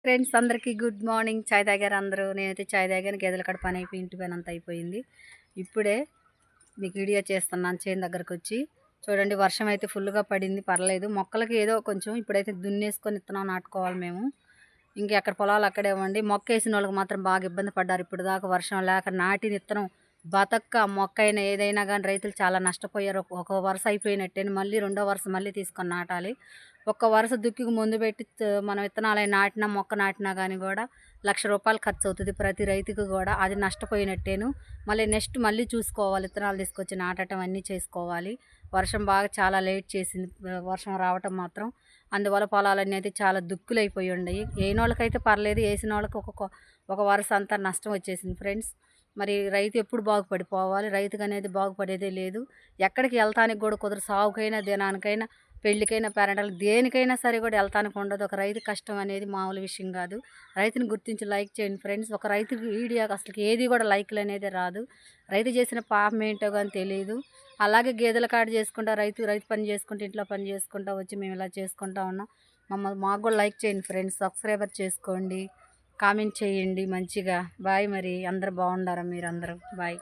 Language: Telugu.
ఫ్రెండ్స్ అందరికీ గుడ్ మార్నింగ్. చాయ్ తాగారు అందరూ? నేనైతే చాయ్ తాగాను. గేదెల కాడ పని అయిపోయి ఇంటి పని అంతా అయిపోయింది. ఇప్పుడే మీకు వీడియో చేస్తున్నాను చేను దగ్గరకు వచ్చి. చూడండి, వర్షం అయితే ఫుల్గా పడింది, పర్లేదు. మొక్కలకి ఏదో కొంచెం ఇప్పుడైతే దున్నేసుకొని విత్తనం నాటుకోవాలి మేము. ఎక్కడ పొలాలు అక్కడే ఇవ్వండి. మొక్క వేసిన వాళ్ళకి మాత్రం బాగా ఇబ్బంది పడ్డారు. ఇప్పుడు దాకా వర్షం లేక నాటిన విత్తనం బతక్క మొక్క అయినా ఏదైనా కానీ రైతులు చాలా నష్టపోయారు. ఒక వరుస అయిపోయినట్టే మళ్ళీ రెండో వరుస మళ్ళీ తీసుకొని నాటాలి. ఒక్క వరుస దుక్కికి ముందు పెట్టి మనం విత్తనాలు నాటినా మొక్క నాటినా కానీ కూడా ₹1,00,000 ఖర్చు అవుతుంది ప్రతి రైతుకు కూడా. అది నష్టపోయినట్టేను. మళ్ళీ నెక్స్ట్ మళ్ళీ చూసుకోవాలి, విత్తనాలు తీసుకొచ్చి నాటడం అన్నీ చేసుకోవాలి. వర్షం బాగా చాలా లేట్ చేసింది వర్షం రావటం మాత్రం. అందువల్ల పొలాలన్నీ అయితే చాలా దుక్కులైపోయి ఉన్నాయి. వేయనోళ్ళకైతే పర్లేదు, వేసిన వాళ్ళకి ఒక వరుస అంతా నష్టం వచ్చేసింది ఫ్రెండ్స్. మరి రైతు ఎప్పుడు బాగుపడిపోవాలి? రైతుకు అనేది బాగుపడేదే లేదు. ఎక్కడికి వెళ్తానికి కూడా కుదరదు. సాగుకైనా దినానికైనా పెళ్ళికైనా పేరెంటాలకు దేనికైనా సరే కూడా వెళ్తానికి ఉండదు. ఒక రైతు కష్టం అనేది మామూలు విషయం కాదు. రైతుని గుర్తించి లైక్ చేయండి ఫ్రెండ్స్. ఒక రైతు వీడియోకి అసలు ఏది కూడా లైక్లు అనేది రాదు. రైతు చేసిన పాపం ఏంటో కానీ తెలియదు. అలాగే గేదెల కాడ చేసుకుంటా రైతు పని చేసుకుంటూ ఇంట్లో పని చేసుకుంటా వచ్చి మేము ఇలా చేసుకుంటా ఉన్నాం. మాకు కూడా లైక్ చేయండి ఫ్రెండ్స్, సబ్స్క్రైబర్ చేసుకోండి, కామెంట్ చేయండి మంచిగా. బాయ్. మరి అందరు బాగుండారా? మీరందరూ బాయ్.